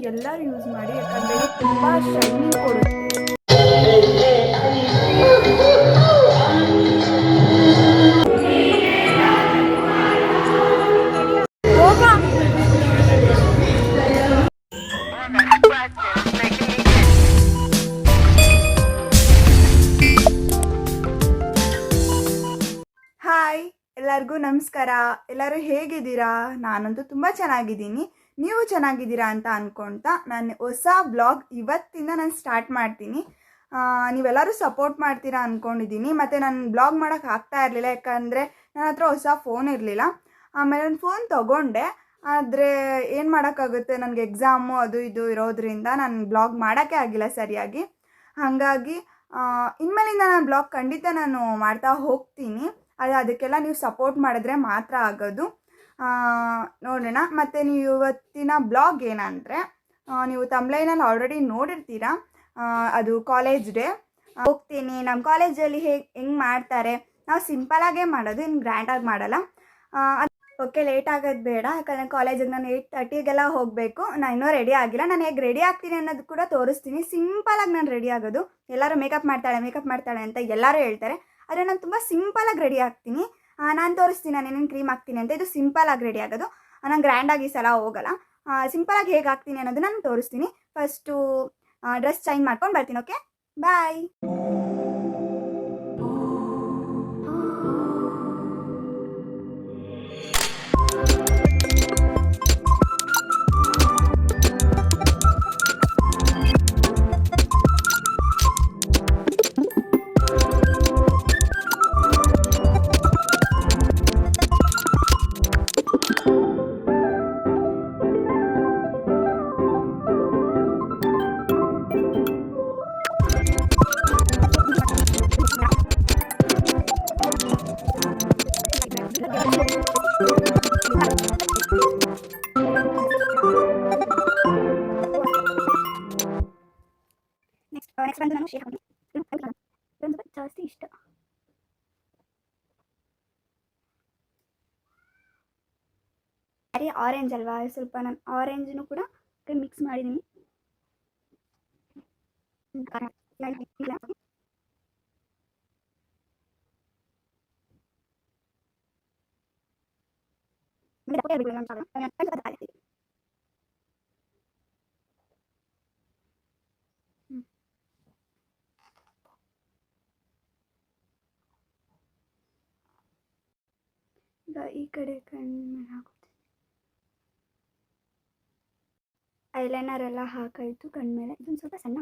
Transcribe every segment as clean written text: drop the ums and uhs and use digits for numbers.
ಎಲ್ಲರೂ ಯೂಸ್ ಮಾಡಿ, ಯಾಕಂದರೆ ಇದು ತುಂಬ ಶೈನಿಂಗ್ ಕೊಡುತ್ತೆ. ಹಾಯ್, ಎಲ್ಲರಿಗೂ ನಮಸ್ಕಾರ. ಎಲ್ಲರೂ ಹೇಗಿದ್ದೀರಾ? ನಾನಂತೂ ತುಂಬ ಚೆನ್ನಾಗಿದ್ದೀನಿ. ನೀವು ಚೆನ್ನಾಗಿದ್ದೀರಾ ಅಂತ ಅಂದ್ಕೊಳ್ತಾ ನಾನು ಹೊಸ ಬ್ಲಾಗ್ ಇವತ್ತಿಂದ ನಾನು ಸ್ಟಾರ್ಟ್ ಮಾಡ್ತೀನಿ. ನೀವೆಲ್ಲರೂ ಸಪೋರ್ಟ್ ಮಾಡ್ತೀರಾ ಅಂದ್ಕೊಂಡಿದ್ದೀನಿ. ಮತ್ತು ನಾನು ಬ್ಲಾಗ್ ಮಾಡೋಕ್ಕೆ ಆಗ್ತಾ ಇರಲಿಲ್ಲ, ಯಾಕಂದರೆ ನನ್ನ ಹತ್ರ ಹೊಸ ಫೋನ್ ಇರಲಿಲ್ಲ. ಆಮೇಲೆ ನಾನು ಫೋನ್ ತೊಗೊಂಡೆ, ಆದರೆ ಏನು ಮಾಡೋಕ್ಕಾಗುತ್ತೆ, ನನಗೆ ಎಕ್ಸಾಮು ಅದು ಇದು ಇರೋದ್ರಿಂದ ನಾನು ಬ್ಲಾಗ್ ಮಾಡೋಕ್ಕೆ ಆಗಿಲ್ಲ ಸರಿಯಾಗಿ. ಹಾಗಾಗಿ ಇನ್ಮೇಲಿಂದ ನಾನು ಬ್ಲಾಗ್ ಖಂಡಿತ ನಾನು ಮಾಡ್ತಾ ಹೋಗ್ತೀನಿ. ಅದಕ್ಕೆಲ್ಲ ನೀವು ಸಪೋರ್ಟ್ ಮಾಡಿದ್ರೆ ಮಾತ್ರ ಆಗೋದು. ನೋಡೋಣ. ಮತ್ತು ನೀವು ಇವತ್ತಿನ ಬ್ಲಾಗ್ ಏನಂದರೆ, ನೀವು ತಮ್ಲೈನಲ್ಲಿ ಆಲ್ರೆಡಿ ನೋಡಿರ್ತೀರಾ, ಅದು ಕಾಲೇಜ್ ಡೇ ಹೋಗ್ತೀನಿ. ನಮ್ಮ ಕಾಲೇಜಲ್ಲಿ ಹೆಂಗೆ ಮಾಡ್ತಾರೆ, ನಾವು ಸಿಂಪಲಾಗೇ ಮಾಡೋದು, ಇನ್ನು ಗ್ರ್ಯಾಂಡಾಗಿ ಮಾಡಲ್ಲ. ಓಕೆ, ಲೇಟ್ ಆಗೋದು ಬೇಡ, ಯಾಕಂದರೆ ಕಾಲೇಜಿಗೆ ನಾನು 8:30ಗೆಲ್ಲ ಹೋಗಬೇಕು. ನಾನು ಇನ್ನೂ ರೆಡಿ ಆಗಿಲ್ಲ. ನಾನು ಹೇಗೆ ರೆಡಿ ಆಗ್ತೀನಿ ಅನ್ನೋದು ಕೂಡ ತೋರಿಸ್ತೀನಿ. ಸಿಂಪಲಾಗಿ ನಾನು ರೆಡಿ ಆಗೋದು. ಎಲ್ಲರೂ ಮೇಕಪ್ ಮಾಡ್ತಾಳೆ ಅಂತ ಎಲ್ಲರೂ ಹೇಳ್ತಾರೆ, ಆದರೆ ನಾನು ತುಂಬ ಸಿಂಪಲಾಗಿ ರೆಡಿ ಆಗ್ತೀನಿ. ನಾನು ತೋರಿಸ್ತೀನಿ ನಾನು ಏನೇನು ಕ್ರೀಮ್ ಹಾಕ್ತೀನಿ ಅಂತ. ಇದು ಸಿಂಪಲಾಗಿ ರೆಡಿ ಆಗೋದು. ನಾನು ಗ್ರ್ಯಾಂಡಾಗಿ ಈ ಸಲ ಹೋಗಲ್ಲ. ಸಿಂಪಲಾಗಿ ಹೇಗೆ ಹಾಕ್ತೀನಿ ಅನ್ನೋದು ನಾನು ತೋರಿಸ್ತೀನಿ. ಫಸ್ಟು ಡ್ರೆಸ್ ಚೇಂಜ್ ಮಾಡ್ಕೊಂಡು ಬರ್ತೀನಿ. ಓಕೆ, ಬಾಯ್. ನೆಕ್ಸ್ಟ್ ಬಂದು ನಾನು ಶೇರ್ ಹಾಕೊಂಡು ಜಾಸ್ತಿ ಇಷ್ಟ. ಅದೇ ಆರೆಂಜ್ ಅಲ್ವಾ, ಸ್ವಲ್ಪ ನಾನು ಆರೆಂಜನ್ನು ಕೂಡ ಮಿಕ್ಸ್ ಮಾಡಿದ್ದೀನಿ. ಈ ಕಡೆ ಕಣ್ಣು ಹಾಕುತ್ತೆ. ಐಲೈನರ್ ಎಲ್ಲ ಹಾಕಾಯಿತು ಕಣ್ಮೇಲೆ. ಇದೊಂದು ಸ್ವಲ್ಪ ಸಣ್ಣ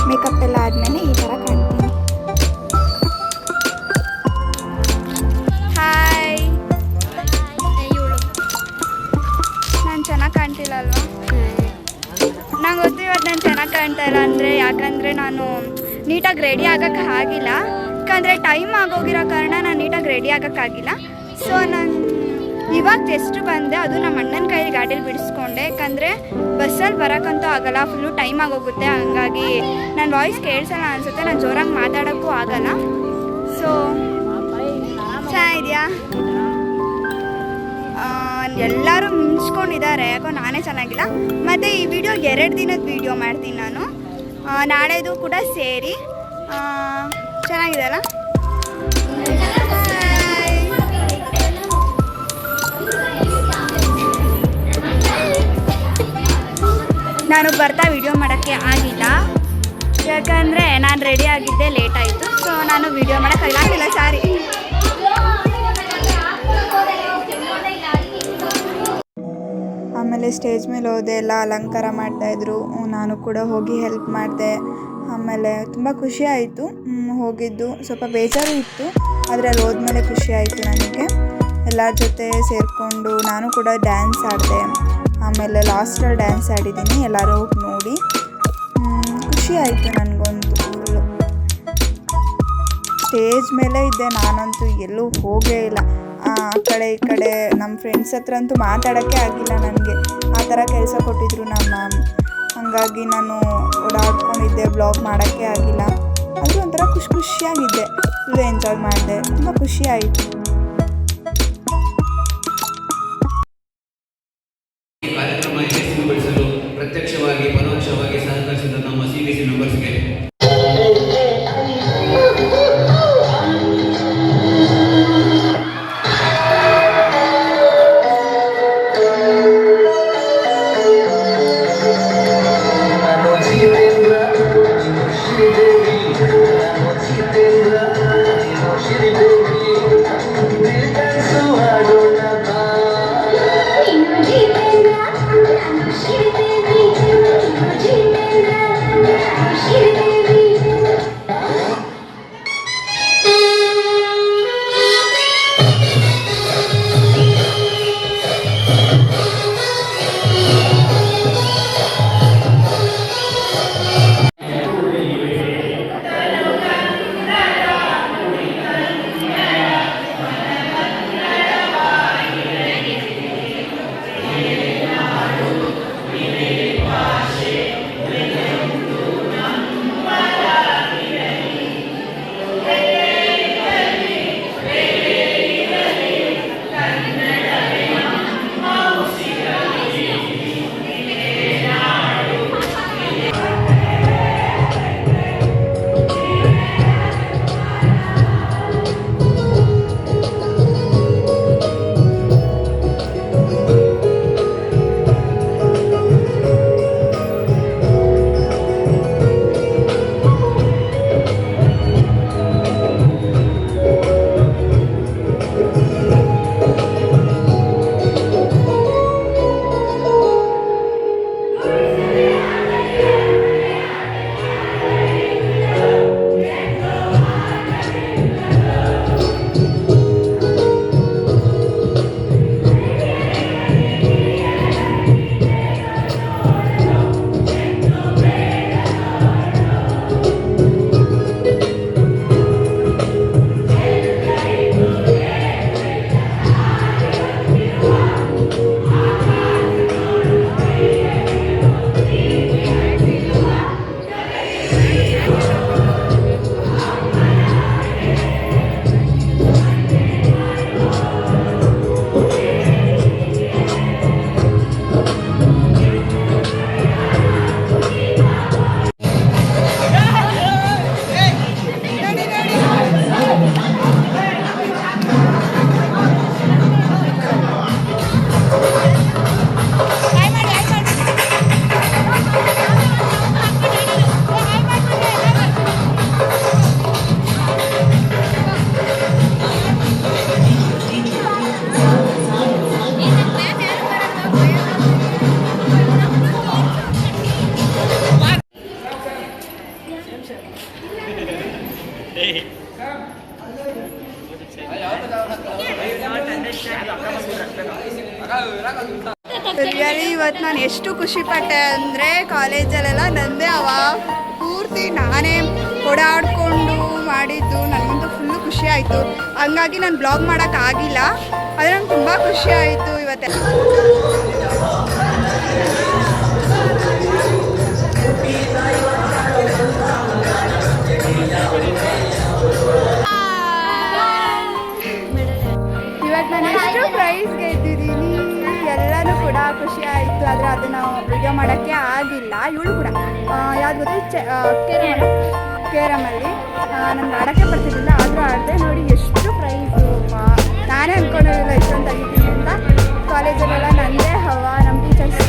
ಮೇಕಪ್ ಎಲ್ಲ ಆದಮೇಲೆ ಈ ಥರ ಕಾಣ್ತೀನಿ. ಹಾಯ್, ನಾನು ಚೆನ್ನಾಗಿ ಕಾಣ್ತಿಲ್ಲ ಅಲ್ವಾ? ನಂಗೆ ಗೊತ್ತು ಇವತ್ತು ನಾನು ಚೆನ್ನಾಗಿ ಕಾಣ್ತಾ ಇಲ್ಲ ಅಂದರೆ, ಯಾಕಂದರೆ ನಾನು ನೀಟಾಗಿ ರೆಡಿ ಆಗೋಕ್ಕೆ ಆಗಿಲ್ಲ. ಯಾಕಂದರೆ ಟೈಮ್ ಆಗೋಗಿರೋ ಕಾರಣ ನಾನು ನೀಟಾಗಿ ರೆಡಿ ಆಗೋಕ್ಕಾಗಿಲ್ಲ. ಸೊ ನಾನು ಇವಾಗ ಜಸ್ಟ್ ಬಂದೆ, ಅದು ನಮ್ಮ ಅಣ್ಣನ ಕೈಲಿ ಗಾಡೀಲಿ ಬಿಡಿಸ್ಕೊಂಡೆ. ಯಾಕಂದರೆ ಬಸ್ಸಲ್ಲಿ ಬರೋಕ್ಕಂತೂ ಆಗೋಲ್ಲ, ಫುಲ್ಲು ಟೈಮ್ ಆಗೋಗುತ್ತೆ. ಹಂಗಾಗಿ ನನ್ನ ವಾಯ್ಸ್ ಕೇಳಿಸಲ್ಲ ಅನಿಸುತ್ತೆ, ನಾನು ಜೋರಾಗಿ ಮಾತಾಡೋಕ್ಕೂ ಆಗಲ್ಲ. ಸೊ ಚೆನ್ನಾಗಿದೆಯಾ? ಎಲ್ಲರೂ ಮಿಂಚ್ಕೊಂಡಿದ್ದಾರೆ, ಯಾಕೋ ನಾನೇ ಚೆನ್ನಾಗಿಲ್ಲ. ಮತ್ತು ಈ ವಿಡಿಯೋ 2 ದಿನದ ವಿಡಿಯೋ ಮಾಡ್ತೀನಿ ನಾನು, ನಾಳೆದು ಕೂಡ ಸೇರಿ. ಚೆನ್ನಾಗಿದೆ ಅಲ್ಲ? ನಾನು ಬರ್ತಾ ವಿಡಿಯೋ ಮಾಡೋಕ್ಕೆ ಆಗಿಲ್ಲ, ಯಾಕಂದರೆ ನಾನು ರೆಡಿ ಆಗಿದ್ದೆ ಲೇಟ್ ಆಯಿತು. ಸೊ ನಾನು ವಿಡಿಯೋ ಮಾಡೋಕ್ಕಾಗಿಲ್ಲ, ಸಾರಿ. ಆಮೇಲೆ ಸ್ಟೇಜ್ ಮೇಲೆ ಹೋದೆ, ಎಲ್ಲ ಅಲಂಕಾರ ಮಾಡ್ತಾಯಿದ್ರು. ನಾನು ಕೂಡ ಹೋಗಿ ಹೆಲ್ಪ್ ಮಾಡಿದೆ. ಆಮೇಲೆ ತುಂಬ ಖುಷಿ ಆಯಿತು. ಹೋಗಿದ್ದು. ಸ್ವಲ್ಪ ಬೇಜಾರು ಇತ್ತು, ಆದರೆ ಅಲ್ಲಿ ಹೋದ್ಮೇಲೆ ಖುಷಿ ಆಯಿತು ನನಗೆ. ಎಲ್ಲರ ಜೊತೆ ಸೇರಿಕೊಂಡು ನಾನು ಕೂಡ ಡ್ಯಾನ್ಸ್ ಆಡಿದೆ. ಆಮೇಲೆ ಲಾಸ್ಟಲ್ಲಿ ಡ್ಯಾನ್ಸ್ ಆಡಿದ್ದೀನಿ, ಎಲ್ಲರೂ ಹೋಗಿ ನೋಡಿ. ಖುಷಿ ಆಯಿತು ನನಗಂತೂ ಫುಲ್ಲು. ಸ್ಟೇಜ್ ಮೇಲೆ ಇದ್ದೆ, ನಾನಂತೂ ಎಲ್ಲೂ ಹೋಗೇ ಇಲ್ಲ. ಆ ಕಡೆ ಈ ಕಡೆ ನಮ್ಮ ಫ್ರೆಂಡ್ಸ್ ಹತ್ರ ಅಂತೂ ಮಾತಾಡೋಕ್ಕೆ ಆಗಿಲ್ಲ ನನಗೆ. ಆ ಥರ ಕೆಲಸ ಕೊಟ್ಟಿದ್ರು ನಮ್ಮ ಮ್ಯಾಮ್. ಹಾಗಾಗಿ ನಾನು ಓಡಾಡ್ಕೊಂಡಿದ್ದೆ, ಬ್ಲಾಗ್ ಮಾಡೋಕ್ಕೆ ಆಗಿಲ್ಲ. ಅದು ಒಂಥರ ಖುಷಿಯಾಗಿದ್ದೆ, ಫುಲ್ಲು ಎಂಜಾಯ್ ಮಾಡಿದೆ, ತುಂಬ ಖುಷಿ ಆಯಿತು. ಕಾರ್ಯಕ್ರಮ ಯಶಸ್ವಿಗೊಳಿಸಲು ಪ್ರತ್ಯಕ್ಷವಾಗಿ ಪರೋಕ್ಷವಾಗಿ ಸಹಕರಿಸಿದ ನಮ್ಮ CBC ಮೆಂಬರ್ಸ್ಗೆ ರಿಯಲಿ ಇವತ್ತು ನಾನು ಎಷ್ಟು ಖುಷಿಪಟ್ಟೆ ಅಂದರೆ ಕಾಲೇಜಲ್ಲೆಲ್ಲ ನಂದೇ ಪೂರ್ತಿ ನಾನೇ ಓಡಾಡಿಕೊಂಡು ಮಾಡಿದ್ದು. ನನಗಂತೂ ಫುಲ್ಲು ಖುಷಿ ಆಯಿತು. ಹಂಗಾಗಿ ನಾನು ಬ್ಲಾಗ್ ಮಾಡೋಕ್ಕಾಗಿಲ್ಲ, ಆದರೆ ನಂಗೆ ತುಂಬ ಖುಷಿ ಆಯಿತು ಇವತ್ತೆಲ್ಲ. ಇವತ್ತು ನಾನು ಎಷ್ಟು ಪ್ರೈಸ್ ಗೆದ್ದಿದ್ದೀನಿ, ಎಲ್ಲನೂ ಕೂಡ ಖುಷಿ ಆಯಿತು. ಆದರೆ ಅದನ್ನು ವಿಡಿಯೋ ಮಾಡೋಕ್ಕೆ ಆಗಿಲ್ಲ. ಇವಳು ಕೂಡ ಯಾವುದು ಕೇರಮಲ್ಲಿ ನನಗೆ ಆಡೋಕ್ಕೆ ಬರ್ತಿದ್ದಿಲ್ಲ, ಆದರೂ ಆಡಿದೆ. ನೋಡಿ ಎಷ್ಟು ಪ್ರೈಸು, ನಾನೇ ಅಂದ್ಕೊಂಡಿರಲಿಲ್ಲ ಇಷ್ಟೊಂದು ತೆಗಿತೀನಿ ಅಂತ. ಕಾಲೇಜಲ್ಲೆಲ್ಲ ನನ್ನದೇ ನಮ್ಮ ಟೀಚರ್ಸ್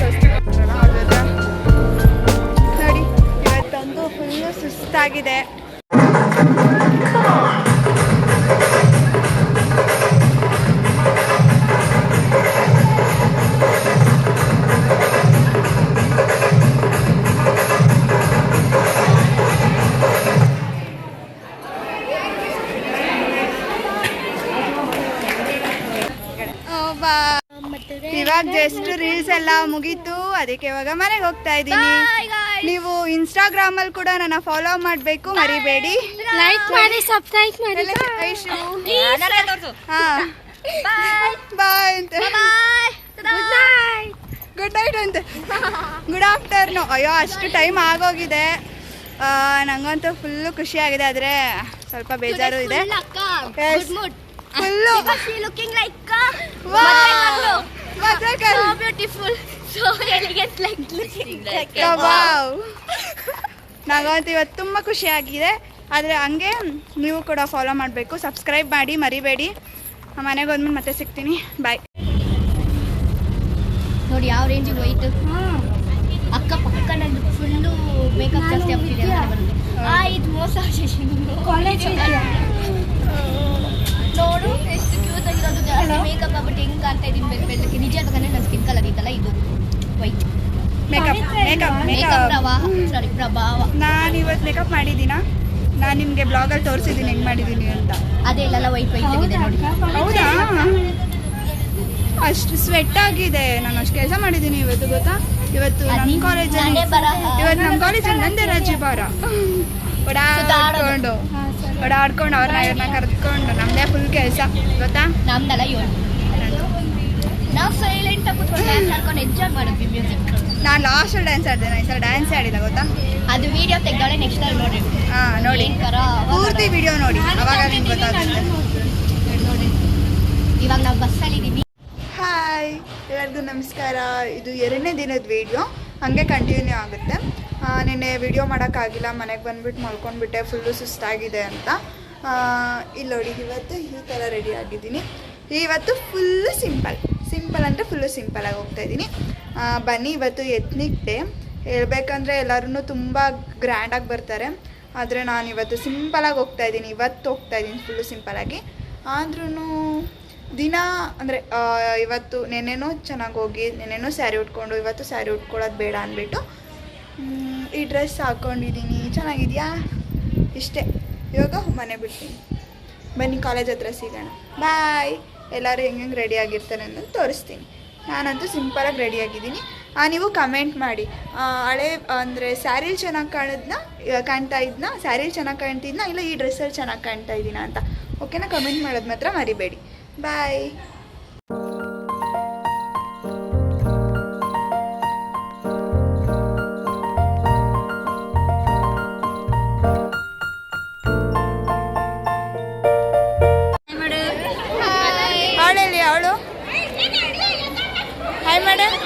ನೋಡಿ. ಇವತ್ತಂತೂ ಫುಲ್ಲು ಸುಸ್ತಾಗಿದೆ. ಇವಾಗ ಜಸ್ಟ್ ರೀಲ್ಸ್ ಎಲ್ಲ ಮುಗೀತು, ಅದಕ್ಕೆ ಇವಾಗ ಮನೆಗೆ ಹೋಗ್ತಾ ಇದ್ದೀನಿ. ನೀವು ಇನ್ಸ್ಟಾಗ್ರಾಮ್ ಅಲ್ಲಿ ಕೂಡ ನನ್ನ ಫಾಲೋ ಮಾಡಬೇಕು ಮರಿಬೇಡಿ. ಲೈಕ್ ಮಾಡಿ, ಸಬ್ಸ್ಕ್ರೈಬ್ ಮಾಡಿ. ಬಾಯ್ ಅಂತ, ಗುಡ್ ನೈಟ್ ಅಂತ, ಗುಡ್ ಆಫ್ಟರ್ನೂನ್. ಅಯ್ಯೋ ಅಷ್ಟು ಟೈಮ್ ಆಗೋಗಿದೆ. ನಂಗಂತೂ ಫುಲ್ಲು ಖುಷಿಯಾಗಿದೆ, ಆದರೆ ಸ್ವಲ್ಪ ಬೇಜಾರು ಇದೆ. ಫುಲ್ಲು ನಂಗಂತೂ ಇವತ್ತು ತುಂಬ ಖುಷಿಯಾಗಿದೆ. ಆದರೆ ಹಂಗೆ ನೀವು ಕೂಡ ಫಾಲೋ ಮಾಡಬೇಕು, ಸಬ್ಸ್ಕ್ರೈಬ್ ಮಾಡಿ ಮರಿಬೇಡಿ. ಮನೆಗೆ ಹೋದ್ಮೇಲೆ ಮತ್ತೆ ಸಿಗ್ತೀನಿ. ಬಾಯ್. ನೋಡಿ ಯಾವ ರೇಂಜಿಗೆ ಹೋಯ್ತು. ಅಕ್ಕ ಪಕ್ಕನಲ್ಲಿ ಫುಲ್ಲು ಮೇಕಪ್ ಜಾಸ್ತಿ ಆಗ್ತಿದೆ ಅಂತ ಬರುತ್ತೆ. ಇದು ಮೋಸ ಕಾಲೇಜ್ ನೋಡು ಎಷ್ಟು ಕ್ಯೂಟ್ ಆಗಿರೋದು. ಜಾಸ್ತಿ ಮೇಕಪ್ ಆಗ್ಬಿಟ್ಟು ಹೆಂಗೆ ಕಾಣ್ತಾ ಇದ್ದೀನಿ ಬೆಳ್ಳಕ್ಕೆ. ನಿಜ ಅದಕ್ಕಂದ್ರೆ ನನ್ನ ಸ್ಕಿನ್ ಕಲರ್ ಇತ್ತಲ್ಲ, ಇದು ವೈಟ್ ಮೇಕಪ್ ಪ್ರಭಾವ. ನಾನು ಇವತ್ತು ಮೇಕಪ್ ಮಾಡಿದ್ದೀನಾ? ನಾನು ನಿಮಗೆ ಬ್ಲಾಗಲ್ಲಿ ತೋರಿಸಿದ್ದೀನಿ ಹೆಂಗೆ ಮಾಡಿದ್ದೀನಿ ಅಂತ. ಅದೇ ಇಲ್ಲಲ್ಲ ವೈಟ್ ಇದೆ ನೋಡಿ. ಹೌದಾ? ಅಷ್ಟು ಸ್ವೆಟ್ ಆಗಿದೆ. ನಾನು ಅಷ್ಟು ಕೆಲಸ ಮಾಡಿದ್ದೀನಿ ಇವತ್ತು, ಗೊತ್ತಾ? ಇವತ್ತು ನಮ್ಮ ಕಾಲೇಜಲ್ಲಿ ನಂದೇ ರಜೆ ಬಾರ ಓಡಾಡ್ಕೊಂಡು ಅವ್ರನ್ನ ಕರೆದುಕೊಂಡು ನಮ್ದೇ ಫುಲ್ ಕೆಲಸ, ಗೊತ್ತಾ? ನಮ್ದೆಲ್ಲ ನಾವು ಸೈಲೆಂಟ್ ಆಗಿ ಕೂತ್ಕೊಂಡು ಡ್ಯಾನ್ಸ್ ಆಡ್ಕೊಂಡು ಎಂಜಾಯ್ ಮಾಡಿದ್ವಿ ಮ್ಯೂಸಿಕ್. ನಾನು ಲಾಸ್ಟಲ್ಲಿ ಡ್ಯಾನ್ಸ್ ಆಡಿದೆ, ಈ ಸಲ ಡ್ಯಾನ್ಸ್ ಆಡಿಲ್ಲ, ಗೊತ್ತಾ? ಅದು ವಿಡಿಯೋ ತೆಗ್ದಾಳೆ, ನೆಕ್ಸ್ಟ್ ಟೈಮ್ ನೋಡಿ. ನೋಡಿ ಪೂರ್ತಿ ವಿಡಿಯೋ ನೋಡಿ, ಅವಾಗ ನಿಮ್ಗೆ ಗೊತ್ತಾಗುತ್ತೆ. ನೋಡಿ ಇವಾಗ ನಾವು ಬಸ್ಸಲ್ಲಿ ಇದ್ದೀವಿ. ಹಾಯ್, ಎಲ್ಲರಿಗೂ ನಮಸ್ಕಾರ. ಇದು 2ನೇ ದಿನದ ವಿಡಿಯೋ, ಹಾಗೆ ಕಂಟಿನ್ಯೂ ಆಗುತ್ತೆ. ನಿನ್ನೆ ವಿಡಿಯೋ ಮಾಡೋಕ್ಕಾಗಿಲ್ಲ, ಮನೆಗೆ ಬಂದುಬಿಟ್ಟು ಮಲ್ಕೊಂಡ್ಬಿಟ್ಟೆ, ಫುಲ್ಲು ಸುಸ್ತಾಗಿದೆ ಅಂತ. ಇಲ್ಲಿ ನೋಡಿ, ಇವತ್ತು ಈ ಥರ ರೆಡಿ ಆಗಿದ್ದೀನಿ. ಇವತ್ತು ಫುಲ್ಲು ಸಿಂಪಲ್ ಅಂದರೆ ಫುಲ್ಲು ಸಿಂಪಲಾಗಿ ಹೋಗ್ತಾಯಿದ್ದೀನಿ. ಬನ್ನಿ, ಇವತ್ತು ಎತ್ನಿಕ್ ಡೇ. ಹೇಳ್ಬೇಕಂದ್ರೆ ಎಲ್ಲರೂ ತುಂಬ ಗ್ರ್ಯಾಂಡಾಗಿ ಬರ್ತಾರೆ, ಆದರೆ ನಾನು ಇವತ್ತು ಸಿಂಪಲಾಗಿ ಹೋಗ್ತಾಯಿದ್ದೀನಿ. ಇವತ್ತು ಹೋಗ್ತಾಯಿದ್ದೀನಿ ಫುಲ್ಲು ಸಿಂಪಲಾಗಿ. ಆದ್ರೂ ದಿನ ಅಂದರೆ ಇವತ್ತು ನೆನ್ನೆನೂ ಚೆನ್ನಾಗಿ ಹೋಗಿ ನೆನ್ನೆನೂ ಸ್ಯಾರಿ ಉಟ್ಕೊಂಡು ಇವತ್ತು ಸ್ಯಾರಿ ಉಟ್ಕೊಳ್ಳೋದು ಬೇಡ ಅಂದ್ಬಿಟ್ಟು ಈ ಡ್ರೆಸ್ ಹಾಕ್ಕೊಂಡಿದ್ದೀನಿ. ಚೆನ್ನಾಗಿದೆಯಾ? ಇಷ್ಟೇ. ಇವಾಗ ಮನೆ ಬಿಡ್ತೀನಿ. ಬನ್ನಿ ಕಾಲೇಜ್ ಹತ್ರ ಸಿಗೋಣ. ಬಾಯ್. ಎಲ್ಲರೂ ಹೆಂಗೆ ರೆಡಿ ಆಗಿರ್ತಾರೆ ಅನ್ನೋದು ತೋರಿಸ್ತೀನಿ. ನಾನಂತೂ ಸಿಂಪಲಾಗಿ ರೆಡಿಯಾಗಿದ್ದೀನಿ. ನೀವು ಕಮೆಂಟ್ ಮಾಡಿ, ಹಳೆ ಅಂದರೆ ಸ್ಯಾರಿಲಿ ಚೆನ್ನಾಗಿ ಕಾಣ್ತಾ ಇದ್ನ, ಸ್ಯಾರಿಲಿ ಚೆನ್ನಾಗಿ ಕಾಣ್ತಿದ್ನ, ಇಲ್ಲ ಈ ಡ್ರೆಸ್ಸಲ್ಲಿ ಚೆನ್ನಾಗಿ ಕಾಣ್ತಾ ಇದ್ದೀನ ಅಂತ. ಓಕೆನಾ? ಕಮೆಂಟ್ ಮಾಡೋದು ಮಾತ್ರ ಮರಿಬೇಡಿ. ಬಾಯ್. ಅವಳಲ್ಲಿ ಅವಳು ಹಾಯ್ ಮೇಡಮ್.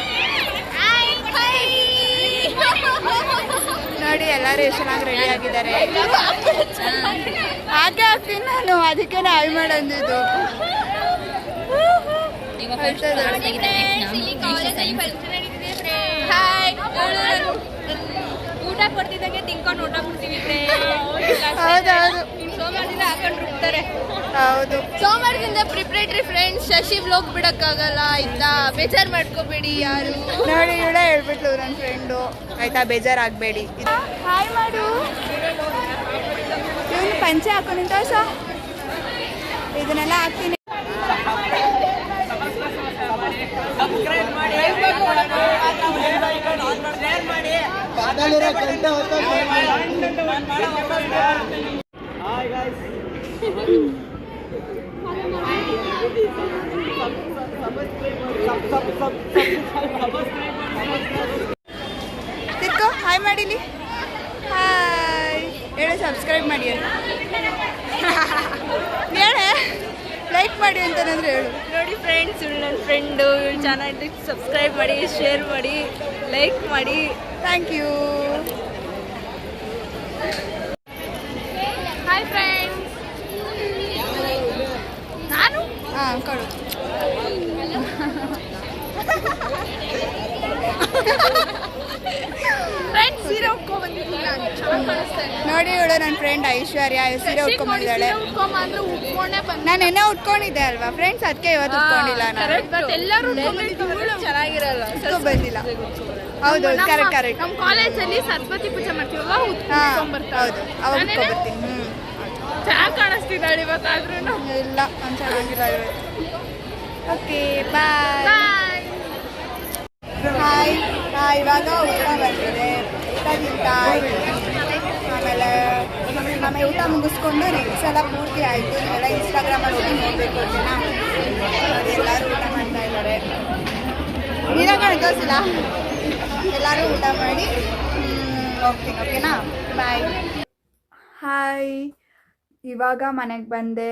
ನೋಡಿ ಎಲ್ಲರೂ ಎಷ್ಟು ಚೆನ್ನಾಗಿ ರೆಡಿ ಆಗಿದ್ದಾರೆ. ಹಾಗೆ ಆಗ್ತೀನಿ ನಾನು, ಅದಕ್ಕೆ ಹಾಯ್ ಮಾಡಂದಿದ್ದು. ಊಟ ಕೊಡ್ತಿದ್ದಂಗೆ ತಿನ್ಕೊಂಡು ಊಟ ಕೊಡ್ತೀವಿ. ಹೌದೌದು, ಸೋಮವಾರದಿಂದ ಹಾಕೊಂಡು ರುಬ್ತಾರೆ. ಹೌದು, ಸೋಮವಾರದಿಂದ ಪ್ರಿಪ್ರೇಟರಿ ಫ್ರೆಂಡ್ಸ್. ಶಶಿ ವ್ಲಾಗ್ ಬಿಡಕ್ಕಾಗಲ್ಲ ಆಯ್ತಾ, ಬೇಜಾರು ಮಾಡ್ಕೋಬೇಡಿ ಯಾರು. ನೋಡಿ ಇವಳೇ ಹೇಳ್ಬಿಟ್ಲು ನನ್ನ ಫ್ರೆಂಡು, ಆಯ್ತಾ? ಬೇಜಾರಾಗಬೇಡಿ. ಹಾಯ್ ಮಾಡು. ಇವನು ಪಂಚೆ ಹಾಕೊಂಡು ತೋರ್ಸ, ಇದನ್ನೆಲ್ಲ ಹಾಕ್ತೀನಿ. ತಿಕ್ಕೋ ಹಾಯ್ ಮಾಡಿಲಿ. ಹಾಯ್ ಹೇಳು, ಸಬ್ಸ್ಕ್ರೈಬ್ ಮಾಡಿ ಅಂತ ಹೇಳೆ, ಲೈಕ್ ಮಾಡಿ ಅಂತಂದ್ರೆ ಹೇಳು. ನೋಡಿ ಫ್ರೆಂಡ್ಸ್, ಇವಳು ನನ್ನ ಫ್ರೆಂಡು. ಇವಳು ಚಾನಲ್ಗೆ ಸಬ್ಸ್ಕ್ರೈಬ್ ಮಾಡಿ, ಶೇರ್ ಮಾಡಿ, ಲೈಕ್ ಮಾಡಿ. Thank you. Hi friends. ನಾನು ಕೊಡು. ಫ್ರೆಂಡ್ಸ್ ಸೀರೆ ಉಟ್ಕೊಂಡ್ ಬಂದಿದ್ದೀನಿ ನಾನು, ಚೆನ್ನಾಗಿ ಕಾಣಿಸ್ತಾ ಇದೆ. ನೋಡಿ ಇವಳು ನನ್ನ ಫ್ರೆಂಡ್ ಐಶ್ವರ್ಯ ಸೀರೆ ಉಟ್ಕೊಂಡ್ಬಂದಿದ್ದಾಳೆ. ಉಟ್ಕೊಂಬಂದ್ರೆ ಉಟ್ಕೊಂಡೇ ಬಂದ. ನಾನು ಎಣ್ಣೆ ಉಟ್ಕೊಂಡಿದ್ದೆ ಅಲ್ವಾ ಫ್ರೆಂಡ್ಸ್, ಅದಕ್ಕೆ ಇವತ್ತು ಉಟ್ಕೊಂಡಿಲ್ಲ ನಾನು. ಬಟ್ ಎಲ್ಲರೂ ಚೆನ್ನಾಗಿರಲ್ಲ, ಬಂದಿಲ್ಲ. ಹೌದು, ಕರೆಕ್ಟ್ ಕರೆಕ್ಟ್. ನಮ್ಮ ಕಾಲೇಜಲ್ಲಿ ಸರಸ್ವತಿ ಪೂಜೆ ಮಾಡ್ತೀವಲ್ಲ, ಹೌದು, ಅವಾಗ ಉಟ್ಕೊಂಡ್ಬರ್ತೀನಿ. ಚೆನ್ನಾಗಿ ಕಾಣಿಸ್ತಿದ್ದಾಳೆ ಇವತ್ತಾದ್ರೂ. ಇಲ್ಲ, ನಾನು ಚೆನ್ನಾಗಿಲ್ಲ ಇವತ್ತು. ಓಕೆ ಬಾಯ್ ಹಾಯ್ ಇವಾಗ ಊಟ ಬರ್ತಿದೆ, ಊಟ ತಿಂತಾ ಆಮೇಲೆ ಊಟ ಮುಗಿಸ್ಕೊಂಡು ನೆಕ್ಸ್ಟ್ ಎಲ್ಲ ಪೂರ್ತಿ ಆಯಿತು. ನೀವೆಲ್ಲ ಇನ್ಸ್ಟಾಗ್ರಾಮಲ್ಲಿ ಹೋಗಿ ನೋಡಬೇಕು ಓಕೆನಾ. ನೋಡಿ ಎಲ್ಲರೂ ಊಟ ಮಾಡ್ತಾ ಇದ್ದಾರೆ, ನೀರಾಗ ತೋರಿಸಿಲ್ಲ, ಎಲ್ಲರೂ ಊಟ ಮಾಡಿ ಓಕೆನಾ, ಬಾಯ್. ಹಾಯ್, ಇವಾಗ ಮನೆಗೆ ಬಂದೆ.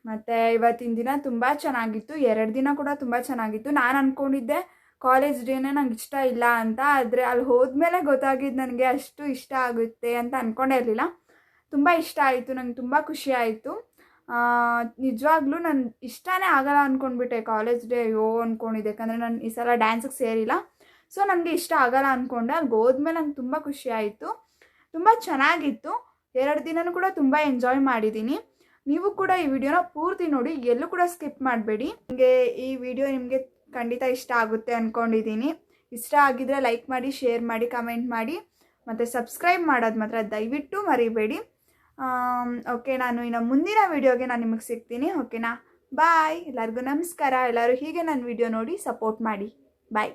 ಮತ್ತು ಇವತ್ತಿನ ದಿನ ತುಂಬ ಚೆನ್ನಾಗಿತ್ತು, 2 ದಿನ ಕೂಡ ತುಂಬ ಚೆನ್ನಾಗಿತ್ತು. ನಾನು ಅಂದ್ಕೊಂಡಿದ್ದೆ ಕಾಲೇಜ್ ಡೇನೇ ನಂಗೆ ಇಷ್ಟ ಇಲ್ಲ ಅಂತ, ಆದರೆ ಅಲ್ಲಿ ಹೋದ್ಮೇಲೆ ಗೊತ್ತಾಗಿದ್ದು ನನಗೆ ಅಷ್ಟು ಇಷ್ಟ ಆಗುತ್ತೆ ಅಂತ ಅಂದ್ಕೊಂಡೇ ಇರಲಿಲ್ಲ. ತುಂಬ ಇಷ್ಟ ಆಯಿತು, ನಂಗೆ ತುಂಬ ಖುಷಿ ಆಯಿತು. ನಿಜವಾಗ್ಲೂ ನಾನು ಇಷ್ಟನೇ ಆಗಲ್ಲ ಅಂದ್ಕೊಂಡ್ಬಿಟ್ಟೆ ಕಾಲೇಜ್ ಡೇ. ಅಂದ್ಕೊಂಡಿದ್ದೆ, ಯಾಕಂದರೆ ನಾನು ಈ ಸಲ ಡ್ಯಾನ್ಸಿಗೆ ಸೇರಿಲ್ಲ, ಸೊ ನನಗೆ ಇಷ್ಟ ಆಗಲ್ಲ ಅಂದ್ಕೊಂಡೆ. ಅಲ್ಲಿಗೆ ಹೋದ್ಮೇಲೆ ನಂಗೆ ತುಂಬ ಖುಷಿ ಆಯಿತು, ತುಂಬ ಚೆನ್ನಾಗಿತ್ತು. 2 ದಿನವೂ ಕೂಡ ತುಂಬ ಎಂಜಾಯ್ ಮಾಡಿದ್ದೀನಿ. ನೀವು ಕೂಡ ಈ ವಿಡಿಯೋನ ಪೂರ್ತಿ ನೋಡಿ, ಎಲ್ಲೂ ಕೂಡ ಸ್ಕಿಪ್ ಮಾಡಬೇಡಿ. ನಿಮಗೆ ಈ ವಿಡಿಯೋ ನಿಮಗೆ ಖಂಡಿತ ಇಷ್ಟ ಆಗುತ್ತೆ ಅಂದ್ಕೊಂಡಿದ್ದೀನಿ. ಇಷ್ಟ ಆಗಿದ್ರೆ ಲೈಕ್ ಮಾಡಿ, ಶೇರ್ ಮಾಡಿ, ಕಮೆಂಟ್ ಮಾಡಿ, ಮತ್ತು ಸಬ್ಸ್ಕ್ರೈಬ್ ಮಾಡೋದು ಮಾತ್ರ ದಯವಿಟ್ಟು ಮರಿಬೇಡಿ. ಓಕೆ, ನಾನು ಇನ್ನು ಮುಂದಿನ ವಿಡಿಯೋಗೆ ನಾನು ನಿಮಗೆ ಸಿಗ್ತೀನಿ ಓಕೆನಾ. ಬಾಯ್, ಎಲ್ಲರಿಗೂ ನಮಸ್ಕಾರ. ಎಲ್ಲರೂ ಹೀಗೆ ನನ್ನ ವಿಡಿಯೋ ನೋಡಿ ಸಪೋರ್ಟ್ ಮಾಡಿ. ಬಾಯ್.